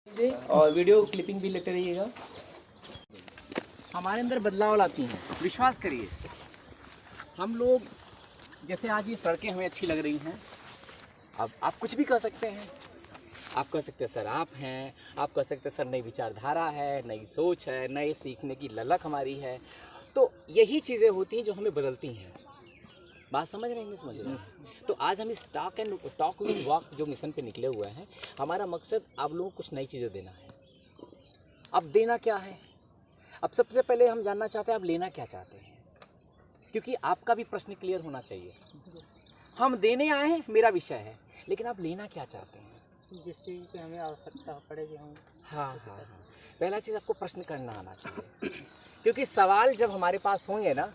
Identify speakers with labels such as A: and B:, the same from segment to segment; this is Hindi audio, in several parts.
A: और वीडियो क्लिपिंग भी लेते रहिएगा। हमारे अंदर बदलाव लाती हैं, विश्वास करिए। हम लोग जैसे आज ये सड़कें हमें अच्छी लग रही हैं, अब आप कुछ भी कह सकते हैं। आप कह सकते हैं सर आप हैं, आप कह सकते हैं सर नई विचारधारा है, नई सोच है, नए सीखने की ललक हमारी है। तो यही चीज़ें होती हैं जो हमें बदलती हैं। बात समझ रहे हैं, नहीं समझ रहे हैं? तो आज हम इस टॉक विद वॉक जो मिशन पे निकले हुए हैं, हमारा मकसद आप लोगों को कुछ नई चीज़ें देना है। अब देना क्या है? अब सबसे पहले हम जानना चाहते हैं आप लेना क्या चाहते हैं, क्योंकि आपका भी प्रश्न क्लियर होना चाहिए। हम देने आए हैं, मेरा विषय है, लेकिन आप लेना क्या चाहते हैं?
B: जिस चीज़ की हमें आवश्यकता पड़ेगी हम।
A: हाँ। पहला चीज़ आपको प्रश्न करना आना चाहिए, क्योंकि सवाल जब हमारे पास होंगे ना,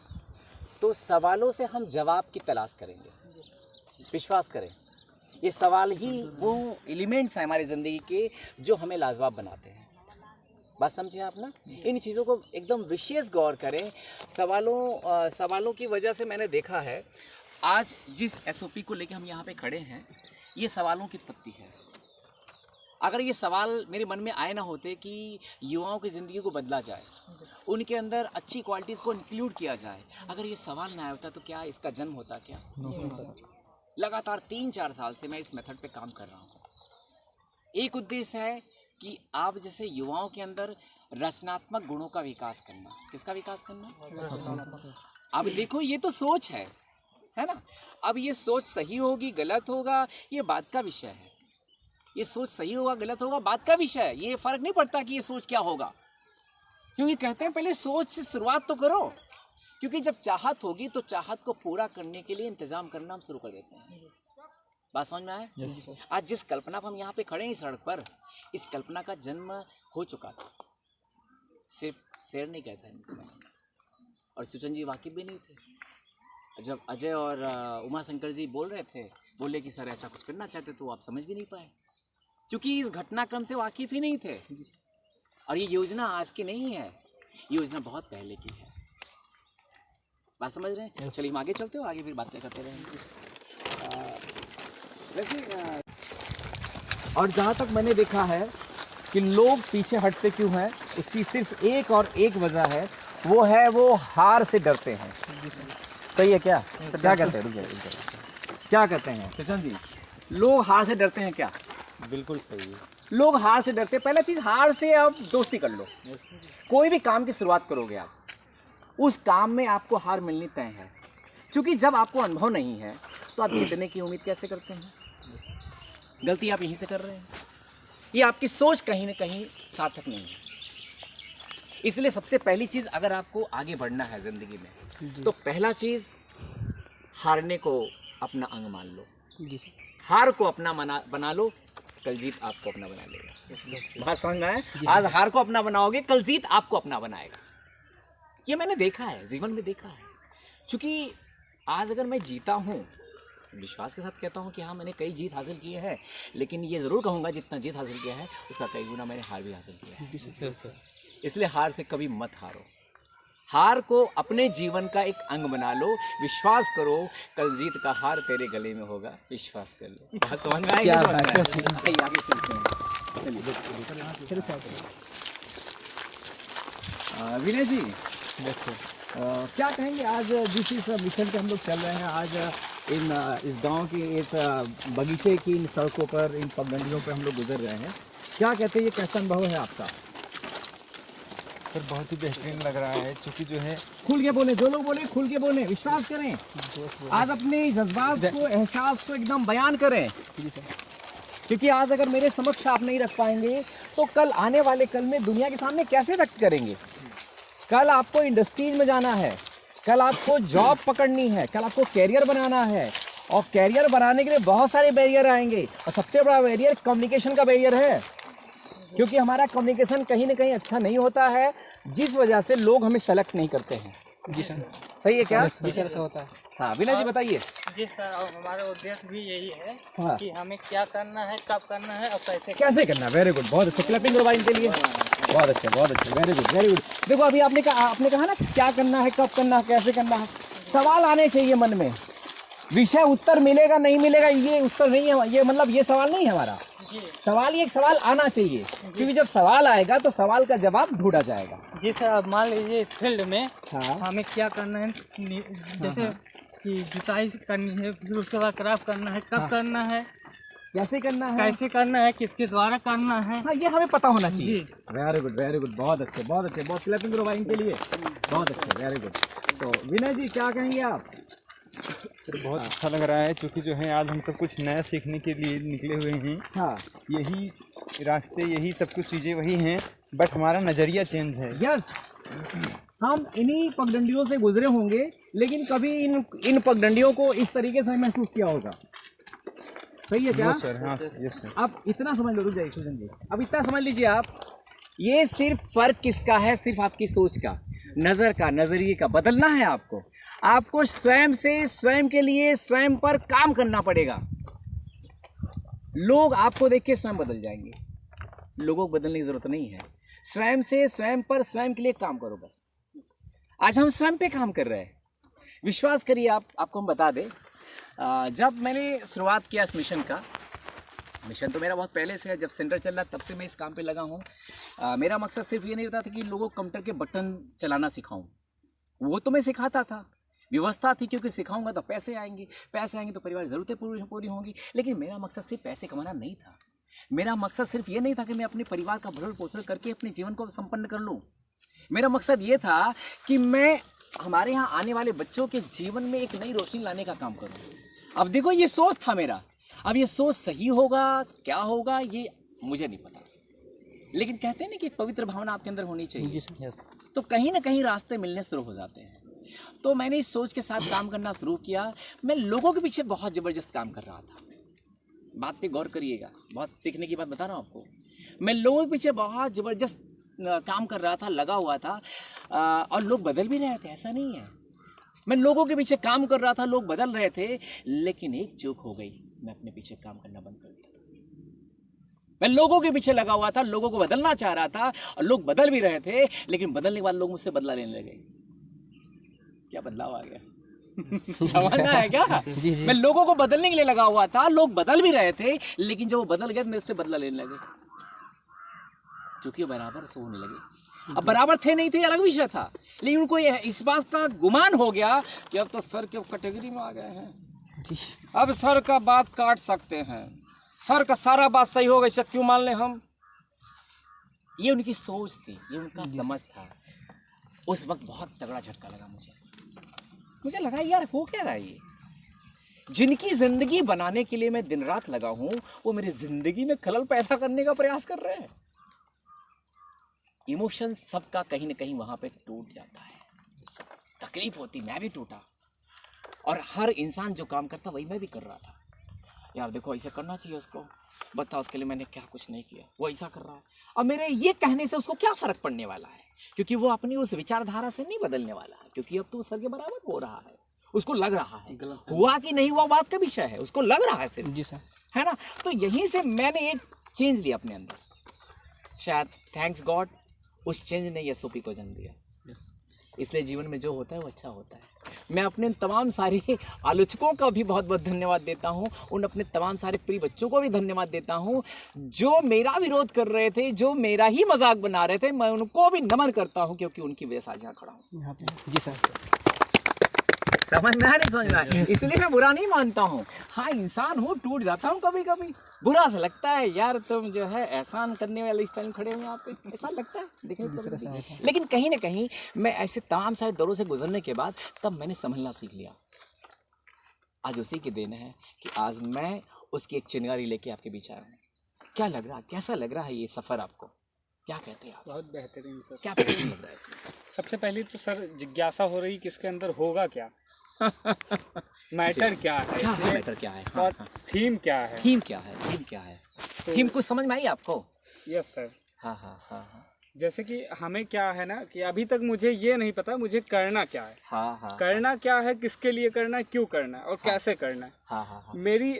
A: तो सवालों से हम जवाब की तलाश करेंगे। विश्वास करें, ये सवाल ही वो एलिमेंट्स हैं हमारी ज़िंदगी के जो हमें लाजवाब बनाते हैं। बात समझे आप ना? इन चीज़ों को एकदम विशेष गौर करें। सवालों की वजह से मैंने देखा है, आज जिस SOP को लेके हम यहाँ पे खड़े हैं, ये सवालों की उत्पत्ति है। अगर ये सवाल मेरे मन में आए ना होते कि युवाओं की ज़िंदगी को बदला जाए, उनके अंदर अच्छी क्वालिटीज़ को इंक्लूड किया जाए, अगर ये सवाल ना आया होता तो क्या इसका जन्म होता? क्या लगातार 3-4 साल से मैं इस मेथड पे काम कर रहा हूँ। एक उद्देश्य है कि आप जैसे युवाओं के अंदर रचनात्मक गुणों का विकास करना। किसका विकास करना? अब देखो, ये तो सोच है ना? अब ये सोच सही होगी गलत होगा, ये बात का विषय है। ये सोच सही होगा गलत होगा बात का विषय है। ये फर्क नहीं पड़ता कि ये सोच क्या होगा, क्योंकि कहते हैं पहले सोच से शुरुआत तो करो, क्योंकि जब चाहत होगी तो चाहत को पूरा करने के लिए इंतजाम करना हम शुरू कर देते हैं। बात समझ में आए? आज जिस कल्पना पर हम यहाँ पे खड़े हैं सड़क पर, इस कल्पना का जन्म हो चुका था। सिर्फ शेर नहीं कहता है इसमें, और सुचन जी वाकिफ भी नहीं थे। जब अजय और उमा शंकर जी बोल रहे थे, बोले कि सर ऐसा कुछ करना चाहते, तो आप समझ भी नहीं पाए, क्योंकि इस घटनाक्रम से वाकिफ ही नहीं थे। और ये योजना आज की नहीं है, योजना बहुत पहले की है। बात समझ रहे हैं? चलिए हम आगे चलते हो, आगे फिर बातें करते रहेंगे। और जहाँ तक मैंने देखा है कि लोग पीछे हटते क्यों हैं, उसकी सिर्फ एक और एक वजह है, वो हार से डरते हैं। सही है क्या? क्या कहते हैं? क्या कहते हैं सचिन जी? लोग हार से डरते हैं क्या?
C: बिल्कुल सही है।
A: लोग हार से डरते हैं। पहला चीज़, हार से आप दोस्ती कर लो। कोई भी काम की शुरुआत करोगे आप, उस काम में आपको हार मिलनी तय है, क्योंकि जब आपको अनुभव नहीं है तो आप जीतने की उम्मीद कैसे करते हैं? गलती आप यहीं से कर रहे हैं। ये आपकी सोच कहीं ना कहीं सार्थक नहीं है। इसलिए सबसे पहली चीज़, अगर आपको आगे बढ़ना है ज़िंदगी में, तो पहला चीज़, हारने को अपना अंग मान लो। हार को अपना बना लो, कल जीत आपको अपना बना लेगा। बात समझ में आए? आज हार को अपना बनाओगे, कल जीत आपको अपना बनाएगा। ये मैंने देखा है, जीवन में देखा है। क्योंकि आज अगर मैं जीता हूँ, विश्वास के साथ कहता हूँ कि हाँ मैंने कई जीत हासिल किए हैं, लेकिन ये ज़रूर कहूँगा जितना जीत हासिल किया है उसका कई गुना मैंने हार भी हासिल किया है। इसलिए हार से कभी मत हारो। हार को अपने जीवन का एक अंग बना लो। विश्वास करो, कल जीत का हार तेरे गले में होगा। विश्वास कर लो। बात समझ में आएगी? आगे चलते हैं। विनय जी, क्या कहेंगे आज जिस इस मिशन पे हम लोग चल रहे हैं, आज इस गांव की इस बगीचे की इन सड़कों पर, इन पगडंडियों पर हम लोग गुजर रहे हैं, क्या कहते हैं, ये कैसा अनुभव है आपका?
C: सर बहुत ही बेहतरीन लग रहा है, क्योंकि जो है
A: खुल के बोले, जो लोग बोले खुल के बोले, विश्वास करें, आज अपने जज्बात को, एहसास को एकदम बयान करें। क्योंकि आज अगर मेरे समक्ष आप नहीं रख पाएंगे तो कल आने वाले कल में दुनिया के सामने कैसे व्यक्त करेंगे? कल आपको इंडस्ट्रीज में जाना है, कल आपको जॉब पकड़नी है, कल आपको कैरियर बनाना है, और कैरियर बनाने के लिए बहुत सारे बैरियर आएंगे, और सबसे बड़ा बैरियर कम्युनिकेशन का बैरियर है। क्योंकि हमारा कम्युनिकेशन कहीं ना कहीं अच्छा नहीं होता है, जिस वजह से लोग हमें सेलेक्ट नहीं करते हैं। जी सर, सही है क्या?
B: जी सर, ऐसा होता है।
A: हाँ विनय जी बताइए।
B: जी सर, और हमारा उद्देश्य भी यही है
A: हाँ।
B: कि हमें क्या करना है, कब करना है और
A: कैसे करना है। वेरी गुड, बहुत अच्छा, क्लैपिंग करवाइए इनके लिए। बहुत अच्छा, वेरी गुड, वेरी गुड। देखो अभी आपने कहा ना क्या करना है, कब करना है, कैसे करना है। सवाल आने चाहिए मन में। विषय उत्तर मिलेगा नहीं मिलेगा ये उत्तर नहीं है, ये मतलब ये सवाल नहीं है हमारा।
B: जी
A: सवाल एक सवाल आना चाहिए, क्योंकि जब सवाल आएगा तो सवाल का जवाब ढूंढा जाएगा।
B: जी सर, अब मान लीजिए फील्ड में
A: हाँ
B: हमें क्या करना है, जैसे कि जुताई करनी है, फिर उसके बाद क्रॉप करना है, कब करना है,
A: कैसे करना है,
B: कैसे करना है, किसके द्वारा करना है।
A: हाँ ये हमें पता होना चाहिए।
B: जी।
A: वेरी गुड, बहुत अच्छे, बहुत क्लैपिंग करो भाई इनके लिए, बहुत अच्छे, वेरी गुड। तो विनय जी क्या कहेंगे आप?
C: सर बहुत अच्छा लग रहा है, क्योंकि जो है आज हम सब कुछ नया सीखने के लिए निकले हुए हैं।
A: हाँ
C: यही रास्ते, यही सब कुछ चीज़ें वही हैं, बट हमारा नज़रिया चेंज है।
A: यस, हम इन्हीं पगडंडियों से गुजरे होंगे, लेकिन कभी इन पगडंडियों को इस तरीके से महसूस किया होगा। सही है क्या?
C: यस सर, हाँ यस सर।
A: आप इतना समझ लो, रुक जाइए सुजन जी, अब इतना समझ लीजिए आप, ये सिर्फ फर्क किसका है? सिर्फ आपकी सोच का, नज़र का, नज़रिए का बदलना है आपको। आपको स्वयं से, स्वयं के लिए, स्वयं पर काम करना पड़ेगा। लोग आपको देख के स्वयं बदल जाएंगे, लोगों को बदलने की जरूरत नहीं है। स्वयं से, स्वयं पर, स्वयं के लिए काम करो बस। आज हम स्वयं पे काम कर रहे हैं, विश्वास करिए। आपको हम बता दें, जब मैंने शुरुआत किया इस मिशन का, मिशन तो मेरा बहुत पहले से है, जब सेंटर चल रहा तब से मैं इस काम पे लगा हूँ। मेरा मकसद सिर्फ ये नहीं होता था कि लोगों को कंप्यूटर के बटन चलाना सिखाऊं, वो तो मैं सिखाता था, व्यवस्था थी, क्योंकि सिखाऊंगा तो पैसे आएंगे, पैसे आएंगे तो परिवार की ज़रूरतें पूरी होंगी। लेकिन मेरा मकसद सिर्फ पैसे कमाना नहीं था, मेरा मकसद सिर्फ ये नहीं था कि मैं अपने परिवार का भरण पोषण करके अपने जीवन को संपन्न कर लूँ। मेरा मकसद ये था कि मैं हमारे यहाँ आने वाले बच्चों के जीवन में एक नई रोशनी लाने का काम करूँ। अब देखो, ये सोच था मेरा। अब ये सोच सही होगा क्या होगा ये मुझे नहीं पता, लेकिन कहते हैं ना कि पवित्र भावना आपके अंदर होनी चाहिए, तो कहीं ना कहीं रास्ते मिलने शुरू हो जाते हैं। तो मैंने इस सोच के साथ काम करना शुरू किया। मैं लोगों के पीछे बहुत ज़बरदस्त काम कर रहा था, बात पे गौर करिएगा, बहुत सीखने की बात बता रहा हूँ आपको। मैं लोगों के पीछे बहुत ज़बरदस्त काम कर रहा था, लगा हुआ था, और लोग बदल भी रहे थे, ऐसा नहीं है। मैं लोगों के पीछे काम कर रहा था, लोग बदल रहे थे, लेकिन एक चूक हो गई, मैं अपने पीछे काम करना बंद कर दिया। मैं लोगों के पीछे लगा हुआ था, लोगों को बदलना चाह रहा था, और लोग बदल भी रहे थे, लेकिन बदलने के बाद लोग मुझसे बदला लेने लगे। क्या बदलाव आ गया? समझना है क्या? मैं लोगों को बदलने के लिए लगा हुआ था, लोग बदल भी रहे थे, लेकिन जब वो बदल गए मेरे से बदला लेने लगे, क्योंकि बराबर से होने लगे। अब बराबर थे नहीं थे अलग विषय था, लेकिन उनको इस बात का गुमान हो गया कि अब तो सर के कैटेगरी में आ गए हैं, अब सर का बात काट सकते हैं, सर का सारा बात सही हो गई, क्यों मान ले हम। ये उनकी सोच थी, ये उनका समझ था। उस वक्त बहुत तगड़ा झटका लगा मुझे लगा यार हो क्या रहा है ये, जिनकी जिंदगी बनाने के लिए मैं दिन रात लगा हूं, वो मेरी जिंदगी में खलल पैदा करने का प्रयास कर रहे हैं। इमोशन सबका कहीं ना कहीं वहां पे टूट जाता है, तकलीफ होती, मैं भी टूटा, और हर इंसान जो काम करता वही मैं भी कर रहा था। यार देखो ऐसा करना चाहिए उसको, बता उसके लिए मैंने क्या कुछ नहीं किया, वो ऐसा कर रहा है। अब मेरे ये कहने से उसको क्या फर्क पड़ने वाला है, क्योंकि वो अपनी उस विचारधारा से नहीं बदलने वाला है, क्योंकि अब तो वो सर के बराबर हो रहा है, उसको लग रहा है, हुआ कि नहीं हुआ बात का विषय है, उसको लग रहा है सिर्फ,
B: जी सर,
A: है ना। तो यहीं से मैंने एक चेंज लिया अपने अंदर, शायद थैंक्स गॉड उस चेंज ने एसओपी को जन्म दिया। इसलिए जीवन में जो होता है वो अच्छा होता है। मैं अपने तमाम सारे आलोचकों का भी बहुत बहुत धन्यवाद देता हूँ, उन अपने तमाम सारे प्रिय बच्चों को भी धन्यवाद देता हूँ जो मेरा विरोध कर रहे थे, जो मेरा ही मजाक बना रहे थे, मैं उनको भी नमन करता हूँ, क्योंकि उनकी वजह से आज यहाँ खड़ा हूँ।
B: जी सर,
A: समझ में नहीं समझ में, इसलिए मैं बुरा नहीं मानता हूँ। हाँ इंसान हूँ, टूट जाता हूँ कभी कभी, बुरा सा लगता है यार तुम जो है एहसान करने वाले इस टाइम खड़े हो यहाँ पे, ऐसा लगता है देखने को। लेकिन कहीं ना कहीं मैं ऐसे तमाम सारे दौरों से गुजरने के बाद तब मैंने समझना सीख लिया। आज उसी के देन है कि आज मैं उसकी एक चिंगारी लेके आपके बीच आया हूँ। क्या लग रहा, कैसा लग रहा है ये सफ़र आपको, क्या कहते हैं आप?
B: बहुत बेहतरीन सर।
A: क्या बेहतरीन लग रहा है इसमें?
B: सबसे पहले तो सर जिज्ञासा हो रही कि इसके अंदर होगा क्या, मैटर क्या है,
A: क्या है मैटर क्या है,
B: और थीम क्या है,
A: थीम क्या है, थीम क्या है, थीम कुछ समझ में आई आपको?
B: Yes sir.
A: हाँ हाँ हाँ हाँ,
B: जैसे कि हमें क्या है ना कि अभी तक मुझे ये नहीं पता मुझे करना क्या है,
A: हाँ हाँ,
B: करना क्या है, किसके लिए करना है, क्यों करना है और कैसे करना है।
A: हाँ हाँ हाँ,
B: मेरी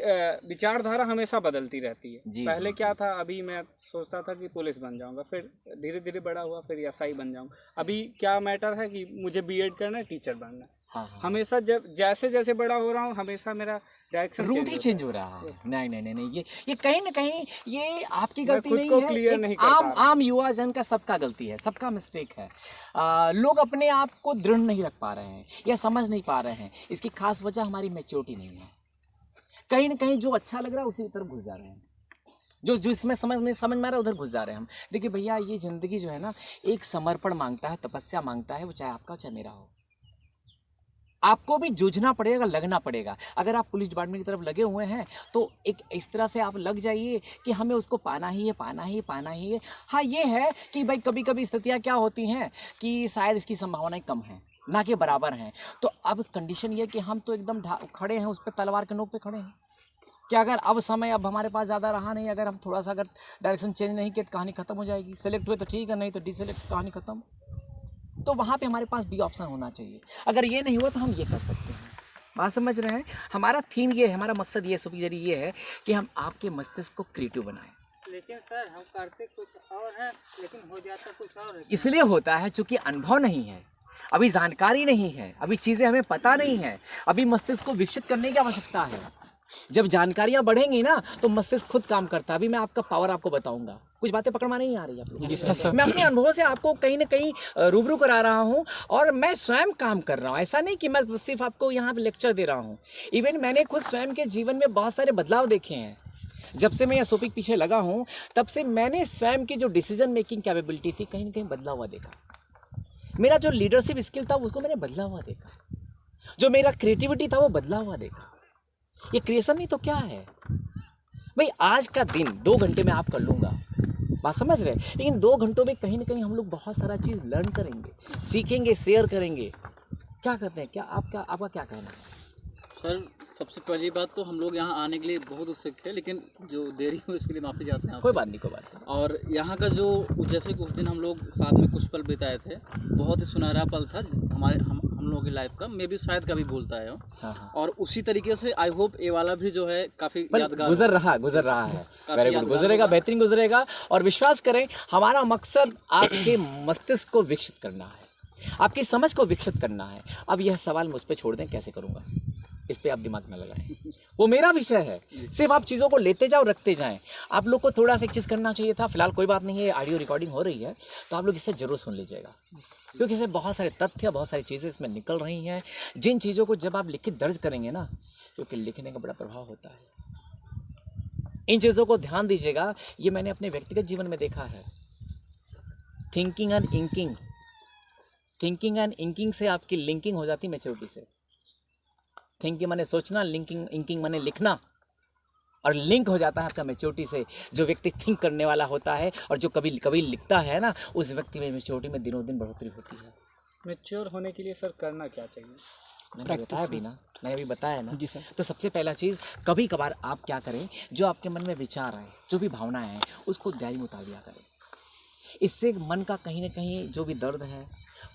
B: विचारधारा हमेशा बदलती रहती है।
A: जी,
B: पहले
A: जी,
B: क्या था, अभी मैं सोचता था कि पुलिस बन जाऊंगा, फिर धीरे धीरे बड़ा हुआ, फिर एसआई बन जाऊंगा। अभी क्या मैटर है कि मुझे बीएड करना है, टीचर बनना है।
A: हाँ, हाँ।
D: हमेशा जब जैसे जैसे बड़ा हो रहा हूँ हमेशा मेरा डायरेक्शन
A: रूट ही चेंज हो रहा है। नहीं नहीं नहीं नहीं, ये कहीं ना कहीं ये आपकी गलती
D: खुद
A: नहीं
D: को
A: है,
D: clear
A: एक
D: नहीं कर पा रहा।
A: आम युवा जन का सबका गलती है, सबका मिस्टेक है। लोग अपने आप को दृढ़ नहीं रख पा रहे हैं या समझ नहीं पा रहे हैं। इसकी खास वजह हमारी मैच्योरिटी नहीं है। कहीं ना कहीं जो अच्छा लग रहा है उसी की तरफ घुस जा रहे हैं, जो जिसमें समझ में आ रहा है उधर घुस जा रहे हैं हम। देखिए भैया, ये ज़िंदगी जो है ना, एक समर्पण मांगता है, तपस्या मांगता है, वो चाहे आपका चाहे मेरा हो। आपको भी जूझना पड़ेगा, लगना पड़ेगा। अगर आप पुलिस डिपार्टमेंट की तरफ लगे हुए हैं तो एक इस तरह से आप लग जाइए कि हमें उसको पाना ही है, पाना ही है, पाना ही है। हाँ, ये है कि भाई कभी कभी स्थितियाँ क्या होती हैं कि शायद इसकी संभावनाएं कम हैं, ना कि बराबर हैं। तो अब कंडीशन ये है कि हम तो एकदम खड़े हैं, उस पर तलवार के नोक पे खड़े हैं कि अगर अब समय अब हमारे पास ज़्यादा रहा नहीं, अगर हम थोड़ा सा अगर डायरेक्शन चेंज नहीं किए तो कहानी ख़त्म हो जाएगी। सेलेक्ट हुए तो ठीक है, नहीं तो डिसेलेक्ट, कहानी ख़त्म। तो वहाँ पे हमारे पास भी ऑप्शन होना चाहिए। अगर ये नहीं हुआ तो हम ये कर सकते हैं। बात समझ रहे हैं? हमारा थीम ये है, हमारा मकसद ये सुपीजरी ये है कि हम आपके मस्तिष्क को क्रिएटिव बनाएं।
B: लेकिन सर हम करते कुछ और है लेकिन हो जाता कुछ और है।
A: इसलिए होता है क्योंकि अनुभव नहीं है, अभी जानकारी नहीं है, अभी चीज़ें हमें पता नहीं है, अभी मस्तिष्क को विकसित करने की आवश्यकता है। जब जानकारियाँ बढ़ेंगी ना तो मस्तिष्क खुद काम करता है। अभी मैं आपका पावर आपको बताऊंगा, कुछ बातें पकड़ में नहीं आ रही है आप लोगों को। मैं अपने अनुभव से आपको कहीं ना कहीं रूबरू करा रहा हूँ और मैं स्वयं काम कर रहा हूँ। ऐसा नहीं कि मैं सिर्फ आपको यहाँ पे लेक्चर दे रहा हूँ। इवन मैंने खुद स्वयं के जीवन में बहुत सारे बदलाव देखे हैं। जब से मैं एसओपी के पीछे लगा हूँ तब से मैंने स्वयं की जो डिसीजन मेकिंग कैपेबिलिटी थी कहीं ना कहीं बदला हुआ देखा। मेरा जो लीडरशिप स्किल था उसको मैंने बदला हुआ देखा। जो मेरा क्रिएटिविटी था वो बदला हुआ देखा। ये क्रिएशन नहीं तो क्या है भाई? आज का दिन 2 घंटे में आप कर लूँगा, बात समझ रहे? लेकिन 2 घंटों में कहीं ना कहीं हम लोग बहुत सारा चीज़ लर्न करेंगे, सीखेंगे, शेयर करेंगे। क्या करते हैं? क्या आपका क्या कहना है?
E: सर सबसे पहली बात तो हम लोग यहाँ आने के लिए बहुत उत्सुक थे, लेकिन जो देरी हुई उसके लिए माफ़ी चाहते हैं
A: कोई बात नहीं, कोई बात नहीं।
E: और यहाँ का जो जैसे कुछ दिन हम लोग साथ में कुछ पल बिताए थे, बहुत ही सुनहरा पल था हम लोगों की लाइफ का। मैं भी शायद कभी बोलता है
A: हाँ।
E: और उसी तरीके से आई होप ये वाला भी जो है काफ़ी यादगार
A: गुजर रहा है। वेरी गुड, गुजरेगा, बेहतरीन गुजरेगा। और विश्वास करें, हमारा मकसद आपके मस्तिष्क को विकसित करना है, आपकी समझ को विकसित करना है। अब यह सवाल मुझ पर छोड़ दें, कैसे करूँगा, इस पे आप दिमाग में लगाएं। वो मेरा विषय है, सिर्फ आप चीज़ों को लेते जाओ, रखते जाएं। आप लोग को थोड़ा सा एक चीज़ करना चाहिए था। फिलहाल कोई बात नहीं है, ऑडियो रिकॉर्डिंग हो रही है तो आप लोग इससे जरूर सुन लीजिएगा, क्योंकि इससे बहुत सारे तथ्य, बहुत सारी चीज़ें इसमें निकल रही हैं। जिन चीज़ों को जब आप लिखित दर्ज करेंगे ना, क्योंकि लिखने का बड़ा प्रभाव होता है, इन चीज़ों को ध्यान दीजिएगा। ये मैंने अपने व्यक्तिगत जीवन में देखा है। थिंकिंग एंड इंकिंग से आपकी लिंकिंग हो जाती है मैच्योरिटी से। थिंकिंग माने सोचना, इंकिंग माने लिखना, और लिंक हो जाता है आपका मैच्योरिटी से। जो व्यक्ति थिंक करने वाला होता है और जो कभी कभी लिखता है ना, उस व्यक्ति में मैच्योरिटी में दिनों दिन बढ़ोतरी होती है।
D: मैच्योर होने के लिए सर करना क्या चाहिए?
A: मैंने बताया भी ना, मैंने अभी बताया ना जी सर। तो सबसे पहला चीज़, कभी कभार आप क्या करें, जो आपके मन में विचार आए, जो भी भावनाएं हैं, उसको डायरी में उतार दिया करें। इससे मन का कहीं ना कहीं जो भी दर्द है,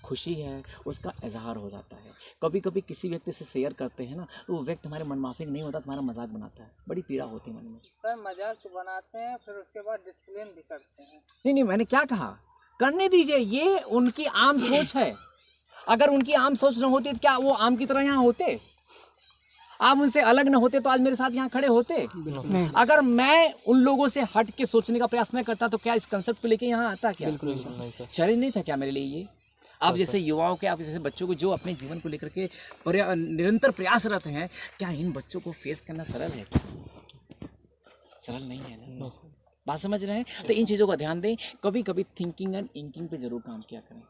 A: खुशी है, उसका इजहार हो जाता है। कभी कभी किसी व्यक्ति से शेयर करते हैं ना, तो वो व्यक्ति हमारे मनमाफिक नहीं होता, तुम्हारा मजाक बनाता है, बड़ी पीड़ा होती है मन में।
B: सर मजाक तो बनाते हैं, फिर उसके बाद डिस्प्लेन भी करते हैं।
A: नहीं, मैंने क्या कहा, करने दीजिए, ये उनकी आम सोच है। अगर उनकी आम सोच न होती तो क्या वो आम की तरह यहाँ होते? आप उनसे अलग न होते तो आज मेरे साथ यहाँ खड़े होते? अगर मैं उन लोगों से हट के सोचने का प्रयास न करता तो क्या इस कंसेप्ट को लेके यहाँ आता? क्या चैलेंज नहीं था क्या मेरे लिए ये? आप जैसे युवाओं के, आप जैसे बच्चों को जो अपने जीवन को लेकर के निरंतर प्रयासरत हैं, क्या इन बच्चों को फेस करना सरल है? सरल नहीं है ना। बात समझ रहे हैं? तो इन चीज़ों का ध्यान दें। कभी कभी थिंकिंग एंड इंकिंग पे ज़रूर काम किया करें,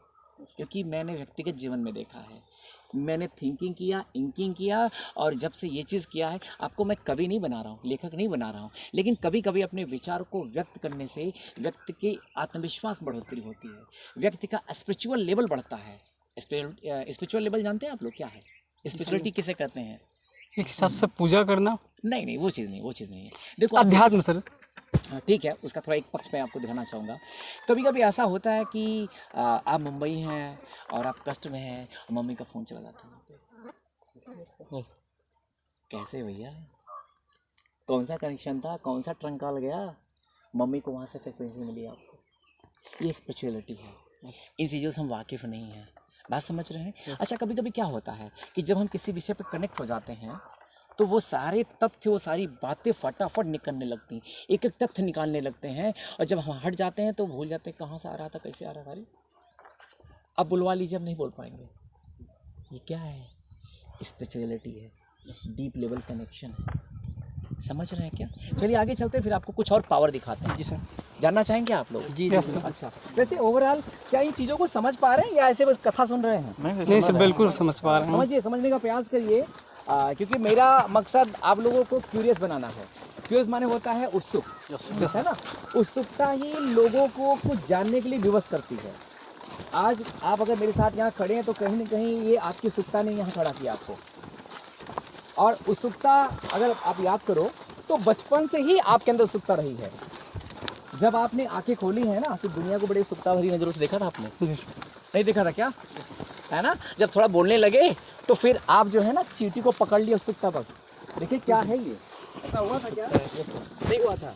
A: क्योंकि मैंने व्यक्तिगत जीवन में देखा है, मैंने थिंकिंग किया, इंकिंग किया, और जब से ये चीज़ किया है, आपको मैं कवि नहीं बना रहा हूँ, लेखक नहीं बना रहा हूँ, लेकिन कभी कभी अपने विचार को व्यक्त करने से व्यक्ति के आत्मविश्वास बढ़ोतरी होती है, व्यक्ति का स्पिरिचुअल लेवल बढ़ता है। स्पिरिचुअल लेवल जानते हैं आप लोग क्या है? स्पिरिचुअलिटी किसे कहते हैं?
F: एक हिसाब से पूजा करना?
A: नहीं, वो चीज़ नहीं है। देखो,
F: अध्यात्म सर।
A: ठीक है, उसका थोड़ा एक पक्ष मैं आपको दिखाना चाहूँगा। कभी कभी ऐसा होता है कि आप मुंबई हैं और आप कष्ट में हैं, और मम्मी का फ़ोन चला जाता है। कैसे भैया, कौन सा कनेक्शन था, कौन सा ट्रंक कॉल गया, मम्मी को वहाँ से फ्रिक्वेंसी मिली आपको? ये स्पिरिचुअलिटी है। इन चीज़ों से हम वाकिफ़ नहीं हैं। बात समझ रहे हैं? अच्छा, कभी कभी क्या होता है कि जब हम किसी विषय पर कनेक्ट हो जाते हैं तो वो सारे तथ्य, वो सारी बातें फटाफट निकलने लगती, एक एक तथ्य निकालने लगते हैं, और जब हम हट जाते हैं तो भूल जाते हैं कहाँ से आ रहा था, कैसे आ रहा था। अब बुलवा लीजिए, अब नहीं बोल पाएंगे। ये क्या है? स्पिरिचुअलिटी है, डीप लेवल कनेक्शन है। समझ रहे हैं क्या? चलिए आगे चलते हैं, फिर आपको कुछ और पावर दिखाते हैं। जी सर, जानना चाहेंगे आप लोग?
C: जी
F: यस सर।
A: अच्छा, वैसे ओवरऑल क्या इन चीज़ों को समझ पा रहे हैं या ऐसे बस कथा सुन रहे हैं?
F: नहीं सर, बिल्कुल समझ पा रहे हैं।
A: समझिए, समझने का प्रयास करिए, क्योंकि मेरा मकसद आप लोगों को क्यूरियस बनाना है। क्यूरियस माने होता है उत्सुक, है ना? उत्सुकता ही लोगों को कुछ जानने के लिए विवश करती है। आज आप अगर मेरे साथ यहाँ खड़े हैं तो कहीं ना कहीं ये आपकी उत्सुकता ने यहाँ खड़ा किया आपको। और उत्सुकता अगर आप याद करो तो बचपन से ही आपके अंदर उत्सुकता रही है। जब आपने आंखें खोली है ना, तो दुनिया को बड़ी उत्सुकता भरी नजरों से देखा था आपने?
F: जी सर।
A: नहीं देखा था क्या? है ना? जब थोड़ा बोलने लगे तो फिर आप जो है ना चींटी को पकड़ लिया उत्सुकता पर। देखिए क्या है ये, ऐसा हुआ था क्या? नहीं हुआ था।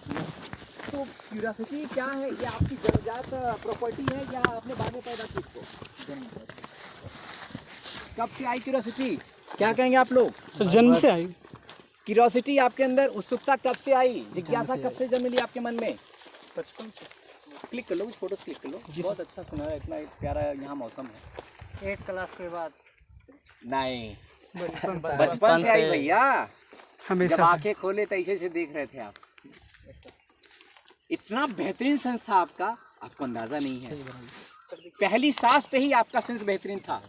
A: तो क्यूरियोसिटी क्या है? ये आपकी जन्मजात प्रॉपर्टी है या आपने बाद में पैदा की इसको? कब से आई क्यूरियोसिटी? क्या कहेंगे आप लोग?
F: सर जन्म से आई।
A: क्यूरियोसिटी आपके अंदर, उत्सुकता कब से आई? जिज्ञासा कब से जन्म ली आपके मन में?
E: बचपन से।
A: क्लिक कर लो, कुछ फोटोज क्लिक कर लो। बहुत अच्छा सुना है, इतना प्यारा यहाँ मौसम है।
B: 1 क्लास के बाद
A: नहीं,
B: बचपन
A: बचपन से आई भैया।
F: हमेशा
A: जब आंखें खोले तो ऐसे से देख रहे थे आप। इतना बेहतरीन सेंस था आपका, आपको अंदाजा नहीं है। पहली सांस पे ही आपका सेंस बेहतरीन था।